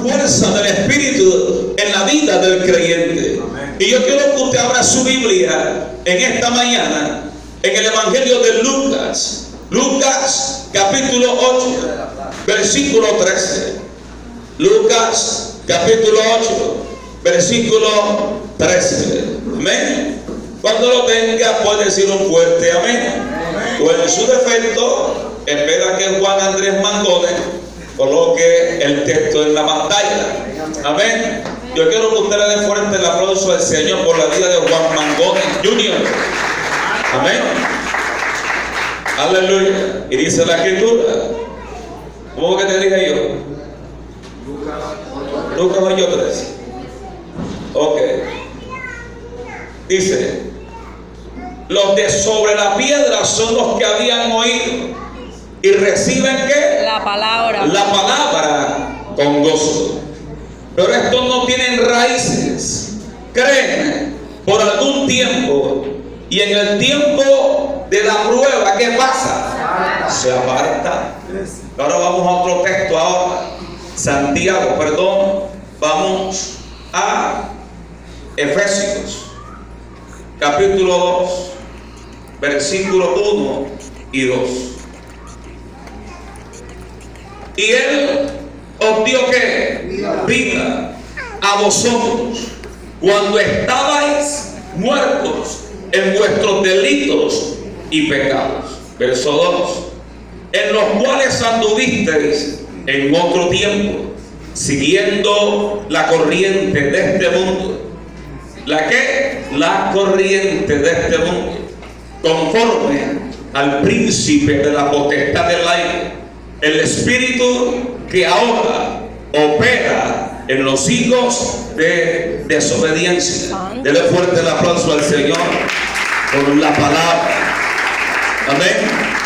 fuerza del Espíritu en la vida del creyente. Y yo quiero que usted abra su Biblia en esta mañana en el Evangelio de Lucas. Lucas capítulo 8, versículo 13. Lucas capítulo 8, versículo 13. Amén. Cuando lo tenga puede decir un fuerte amén. O en su defecto, espera que Juan Andrés Mangone coloque el texto en la pantalla. Amén. Yo quiero que usted le dé fuerte el aplauso al Señor por la vida de Juan Mangone Jr. Amén. Aleluya. Y dice la escritura, ¿cómo que te dije yo? Lucas 8:13. Ok. Dice, los de sobre la piedra son los que habían oído y reciben ¿qué? La palabra. La palabra con gozo. Pero estos no tienen raíces. Creen por algún tiempo y en el tiempo de la prueba, ¿qué pasa? Se aparta. Ahora vamos a otro texto ahora. Santiago, perdón. Vamos a Efesios capítulo 2, versículo 1 y 2. Y Él os dio ¿qué? Vida a vosotros cuando estabais muertos en vuestros delitos y pecados. Verso 2. En los cuales anduvisteis en otro tiempo, siguiendo la corriente de este mundo. ¿La qué? La corriente de este mundo, conforme al príncipe de la potestad del aire, el espíritu que ahora opera en los hijos de desobediencia. Dele fuerte el aplauso al Señor por la palabra. Amén.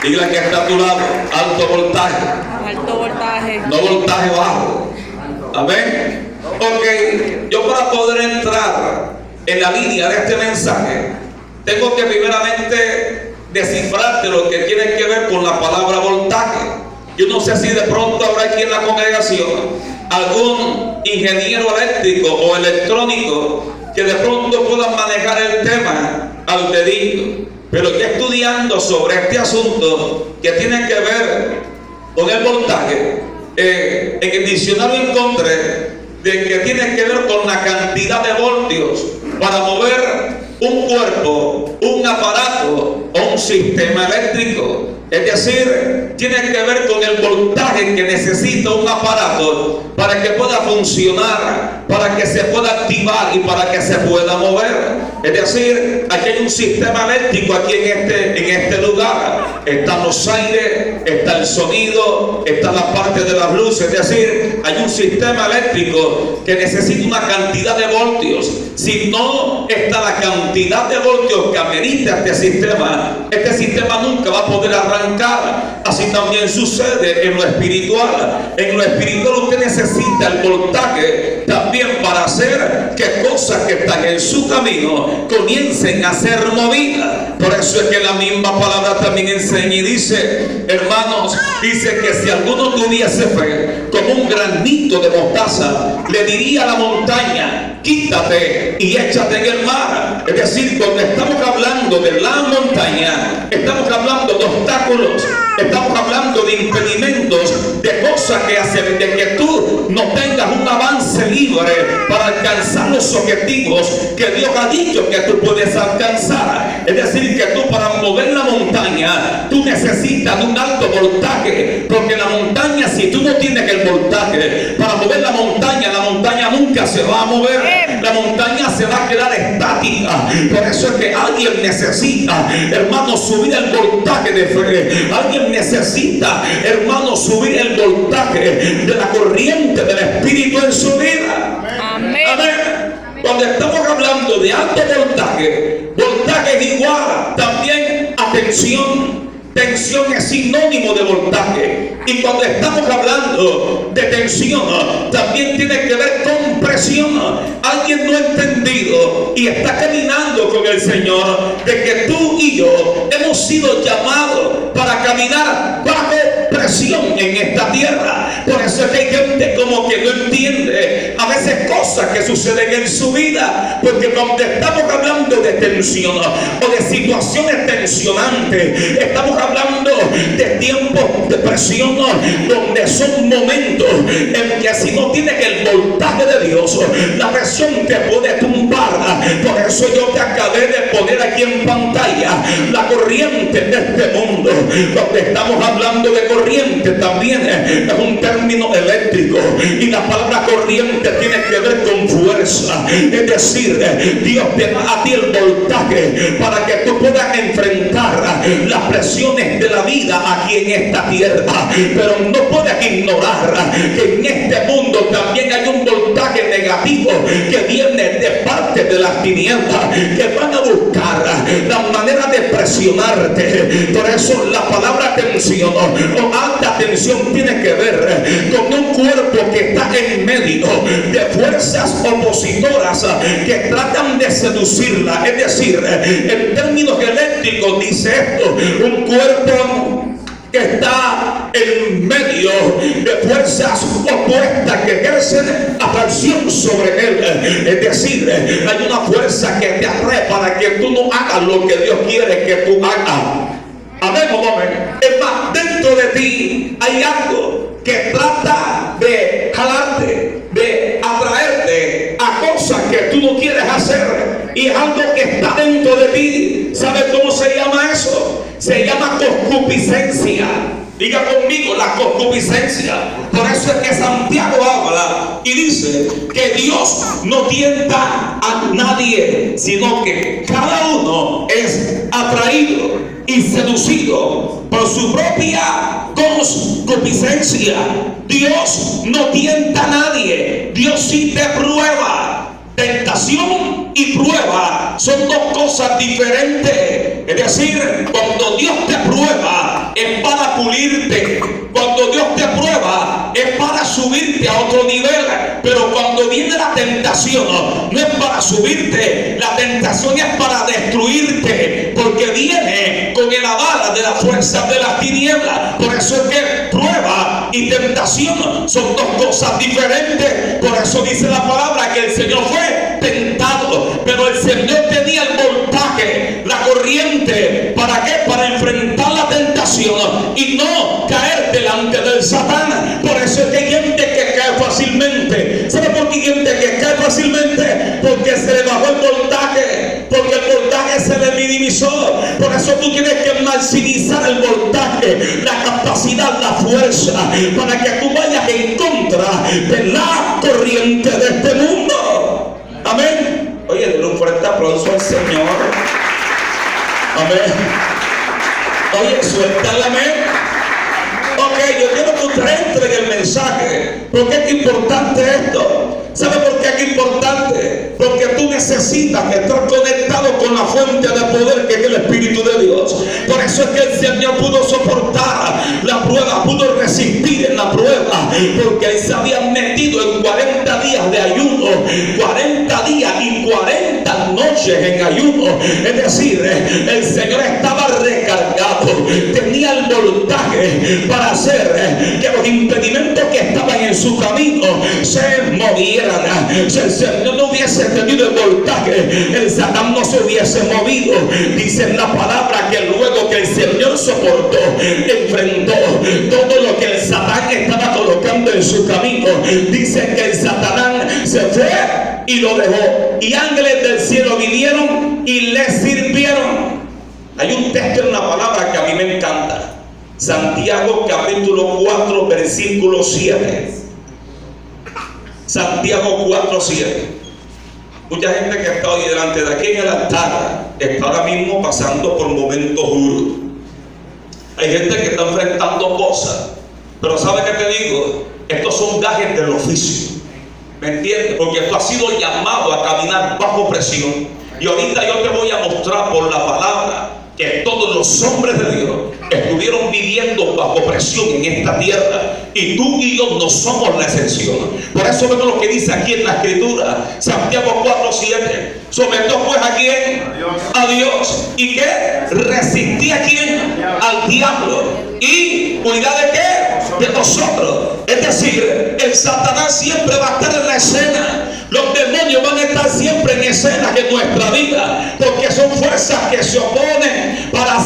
Diga que está a tu lado, alto voltaje. Alto voltaje. No voltaje bajo. Amén. Ok, yo para poder entrar en la línea de este mensaje, tengo que primeramente descifrarte lo que tiene que ver con la palabra voltaje. Yo no sé si de pronto habrá aquí en la congregación algún ingeniero eléctrico o electrónico que de pronto pueda manejar el tema al dedillo. Pero yo estudiando sobre este asunto que tiene que ver con el voltaje, en el diccionario encontré de que tiene que ver con la cantidad de voltios para mover un cuerpo, un aparato o un sistema eléctrico. Es decir, tiene que ver con el voltaje que necesita un aparato para que pueda funcionar, para que se pueda activar y para que se pueda mover. Es decir, aquí hay un sistema eléctrico aquí en este lugar. Están los aires, está el sonido, está la parte de las luces. Es decir, hay un sistema eléctrico que necesita una cantidad de voltios. Si no está la cantidad de voltios que amerita este sistema nunca va a poder arrancar. Así también sucede en lo espiritual. En lo espiritual usted necesita el voltaje también para hacer que cosas que están en su camino comiencen a ser movidas. Por eso es que la misma palabra también enseña y dice, hermanos, dice que si alguno tuviese fe como un granito de mostaza, le diría a la montaña, quítate y échate en el mar. Es decir, cuando estamos hablando de la montaña, estamos hablando de obstáculos, estamos hablando de impedimentos, de cosas que hacen de que tú no tengas un avance libre para alcanzar los objetivos que Dios ha dicho que tú puedes alcanzar. Es decir, que tú para mover la montaña, tú necesitas de un alto voltaje, porque la montaña, si tú no tienes el voltaje para mover la montaña nunca se va a mover. La montaña se va a quedar estática. Por eso es que alguien necesita, hermano, subir el voltaje de fe. Alguien necesita, hermano, subir el voltaje de la corriente del Espíritu en su vida. Amén. Amén. Cuando estamos hablando de alto voltaje, voltaje es igual también a tensión. Tensión es sinónimo de voltaje. Y cuando estamos hablando de tensión, también tiene que ver con presión. Alguien no ha entendido y está caminando con el Señor de que tú y yo hemos sido llamados para caminar bajo presión en esta tierra. Por eso es que hay gente como que no cosas que suceden en su vida, porque cuando estamos hablando de tensión o de situaciones tensionantes, estamos hablando de tiempos de presión, donde son momentos en que si no tienes el voltaje de Dios, la presión te puede tumbar. Por eso yo te acabé de poner aquí en pantalla la corriente de este mundo. Cuando estamos hablando de corriente, también es un término eléctrico, y la palabra corriente tiene que ver con fuerza. Es decir, Dios te da a ti el voltaje para que tú puedas enfrentar las presiones de la vida aquí en esta tierra. Pero no puedes ignorar que en este mundo también hay un voltaje negativo que viene de parte de las tinieblas, que van a buscar la manera de presionarte. Por eso la palabra tensión o alta tensión tiene que ver con un cuerpo que está en medio de fuerzas opositoras que tratan de seducirla. Es decir, en términos eléctricos dice esto: un cuerpo que está en medio de fuerzas opuestas que ejercen atracción sobre él. Es decir, hay una fuerza que te atrae para que tú no hagas lo que Dios quiere que tú hagas. Amén, amén. Es más, dentro de ti hay algo que trata de jalarte, de atraerte a cosas que tú no quieres hacer, y es algo que está dentro de ti. ¿Sabes cómo se llama eso? Se llama concupiscencia. Diga conmigo, la concupiscencia. Por eso es que Santiago habla y dice que Dios no tienta a nadie, sino que cada uno es atraído y seducido por su propia concupiscencia. Dios no tienta a nadie. Dios sí te prueba. Tentación y prueba son dos cosas diferentes. Es decir, cuando Dios te prueba es para pulirte. Cuando Dios te prueba es para subirte a otro nivel. Pero cuando viene la tentación, no es para subirte. La tentación es para destruirte, porque viene con el aval de las fuerzas de las tinieblas. Por eso es que prueba y tentación son dos cosas diferentes. Por eso dice la palabra que el Señor fue tentado, pero el Señor tenía el voltaje, la corriente. ¿Para qué? Para enfrentar la tentación y no caer delante del Satán. Por eso es que hay gente que cae fácilmente. ¿Sabe por qué hay gente que cae fácilmente? Porque se le bajó el voltaje, porque el voltaje se le minimizó. Por eso tú tienes que maximizar el voltaje, la capacidad, la fuerza, para que tú vayas en contra de la corriente de este mundo. Amén. Oye, denle un fuerte aplauso al Señor. Amén. Oye, suelta el amén. Ok, yo quiero que usted entre en el mensaje. ¿Por qué es importante esto? ¿Sabe por qué es importante? Porque tú necesitas estar conectado con la fuente de poder que es el Espíritu de Dios. Por eso es que el Señor pudo soportar la prueba, pudo resistir en la prueba, porque Él se había metido en 40 días de ayuno, 40 días y 40 noches en ayuno. Es decir, el Señor estaba recargado, tenía el voltaje para hacer que los impedimentos que estaban en su camino se movieran. Si el Señor no hubiese tenido el voltaje, el Satán no se hubiese movido. Dice en la palabra que luego que el Señor soportó, enfrentó todo lo que el Satán estaba colocando en su camino, dice que el Satanás se fue y lo dejó, y ángeles del cielo vinieron y le sirvieron. Hay un texto en una palabra que a mí me encanta. Santiago capítulo 4 versículo 7. Santiago 4:7. Mucha gente que está hoy delante de aquí en el altar está ahora mismo pasando por momentos duros. Hay gente que está enfrentando cosas, pero ¿sabe qué te digo? Estos son gajes del oficio. ¿Me entiendes? Porque tú has sido llamado a caminar bajo presión. Y ahorita yo te voy a mostrar por la palabra que todos los hombres de Dios estuvieron viviendo bajo presión en esta tierra, y tú y yo no somos la excepción. Por eso vemos lo que dice aquí en la Escritura, Santiago 4:7. Sometó pues a quién? A Dios. ¿Y qué? Resistí a quién? Al diablo. ¿Y cuidado de qué? De nosotros. Es decir, el Satanás siempre va a estar en la escena Los demonios van a estar siempre en escena en nuestra vida, porque son fuerzas que se oponen para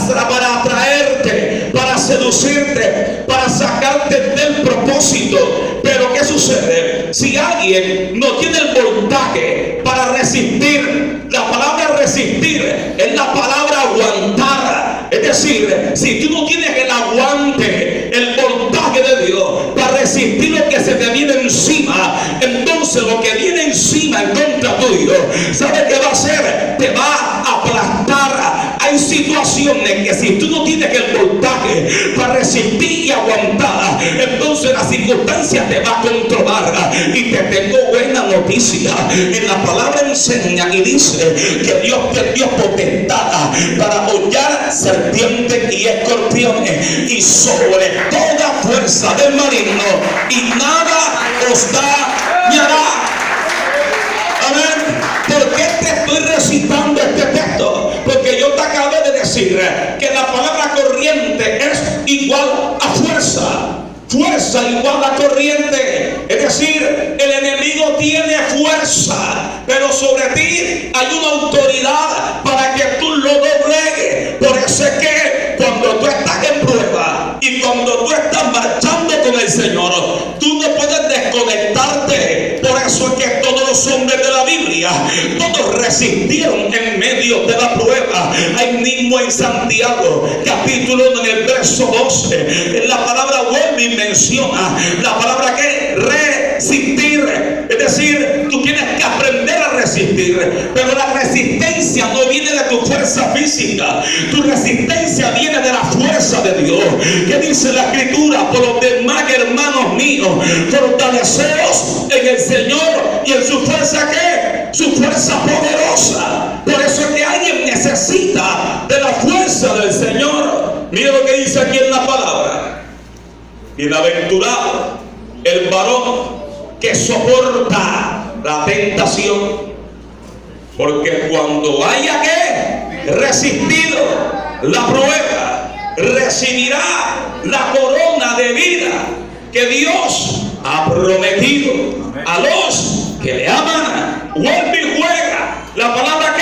atraerte, para seducirte, para sacarte del propósito. Pero ¿qué sucede? Si alguien no tiene el voltaje para resistir, la palabra resistir es la palabra aguantar. Es decir, si tú no tienes el aguante, el voltaje de Dios para resistir lo que se te viene encima, entonces lo que viene encima en contra tuyo, ¿sabes qué va a hacer? Te va a aplastar. Hay situaciones que si tú no tienes el voltaje para resistir y aguantar, entonces la circunstancia te va a controlar. Y te tengo buena noticia. En la palabra enseña y dice que Dios te dio potestad para hollar serpientes y escorpiones y sobre toda fuerza del maligno, y nada os dañará. Amén. ¿Por qué te estoy recitando este texto? Porque yo te acabé de decir que la palabra corriente es igual a fuerza. Fuerza igual a corriente. Es decir, el enemigo tiene fuerza, pero sobre ti hay una autoridad para que tú lo doblegues. Por eso es que cuando tú estás en prueba y cuando tú estás marchando con el Señor, tú no puedes desconectarte. Por eso es que todos los hombres de la Biblia, todos resistieron en medio de la prueba. Ahí mismo en Santiago, capítulo 1, en el verso 12, en la palabra vuelve y menciona la palabra que resistir. Es decir, tú tienes que aprender a resistir, pero la resistencia no viene de tu fuerza física. Tu resistencia viene de la fuerza de Dios. ¿Qué dice la Escritura? Por los demás, hermanos míos, fortaleceos en el Señor y en su fuerza, ¿qué? Su fuerza poderosa. Por eso es que alguien necesita de la fuerza del Señor. Mira lo que dice aquí en la palabra. Bienaventurado el varón que soporta la tentación, porque cuando haya que resistido la prueba, recibirá la corona de vida que Dios ha prometido a los que le aman. Vuelve y juega la palabra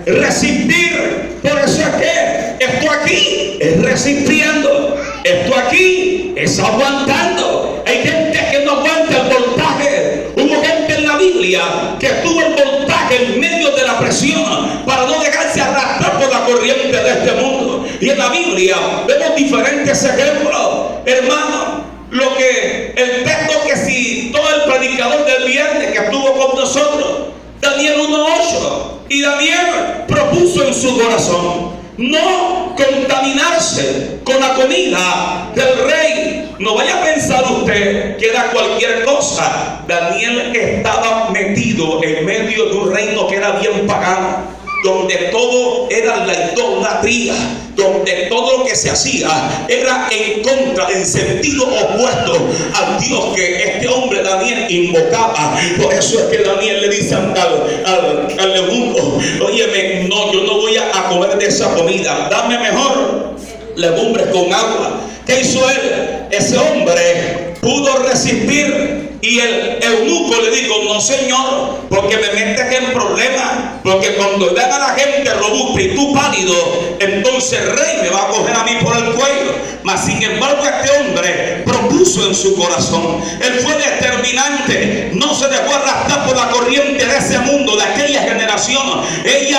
que resistir. Por eso es que esto aquí es resistiendo, esto aquí es aguantando. Hay gente que no aguanta el voltaje. Hubo gente en la Biblia que tuvo el voltaje en medio de la presión para no dejarse arrastrar por la corriente de este mundo. Y en la Biblia vemos diferentes ejemplos, hermano. Lo que el texto que citó el predicador del viernes que estuvo con nosotros, Daniel 1:8, y Daniel propuso en su corazón no contaminarse con la comida del rey. No vaya a pensar usted que era cualquier cosa. Daniel estaba metido en medio de un reino que era bien pagano, donde todo era la idolatría, donde todo lo que se hacía era en contra, en sentido opuesto al Dios que este hombre Daniel invocaba. Por eso es que Daniel le dice al eunuco: óyeme, no, yo no voy a comer de esa comida, dame mejor legumbres con agua. ¿Qué hizo él? Ese hombre pudo resistir. Y el eunuco le dijo: no, señor, porque me metes en problemas, porque cuando vean a la gente robusta y tú pálido, entonces el rey me va a coger a mí por el cuello. Mas sin embargo este hombre propuso en su corazón, él fue determinante, no se dejó arrastrar por la corriente de ese mundo, de aquella generación. Él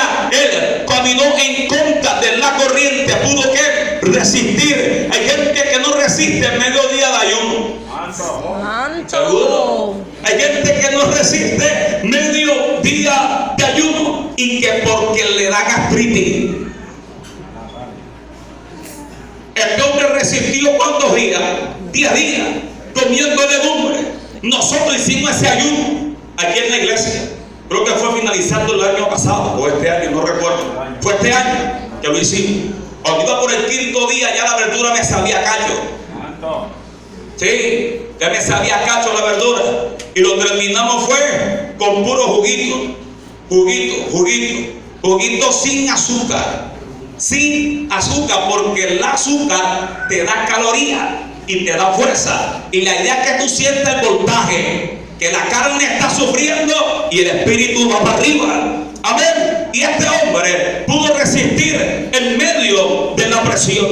caminó en contra de la corriente, pudo que resistir. Hay gente que no resiste en medio día de ayuno. ¿Seguro? Hay gente que no resiste medio día de ayuno y que porque le da gastritis. Este hombre resistió ¿cuántos días? 10 días comiendo legumbres. Nosotros hicimos ese ayuno aquí en la iglesia. Creo que fue finalizando el año pasado o este año, no recuerdo. Fue este año que lo hicimos. Cuando iba por el 5.º día ya la verdura me sabía cacho. Sí, ya me sabía cacho la verdura. Y lo terminamos fue con puro juguito. Juguito sin azúcar. Sin azúcar, porque el azúcar te da calorías y te da fuerza. Y la idea es que tú sientas el voltaje, que la carne está sufriendo y el espíritu va para arriba. Amén. Y este hombre pudo resistir en medio de la presión.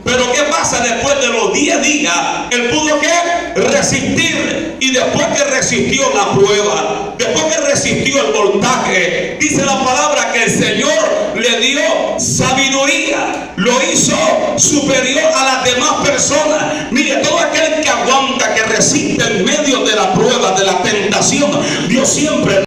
Pero ¿qué pasa después de los 10 días? Él pudo ¿qué? Resistir. Y después que resistió la prueba, después que resistió el voltaje, dice la palabra que el Señor le dio sabiduría, lo hizo superior a las demás personas. Mire, todo aquel que aguanta, que resiste en medio de la prueba, de la tentación, Dios siempre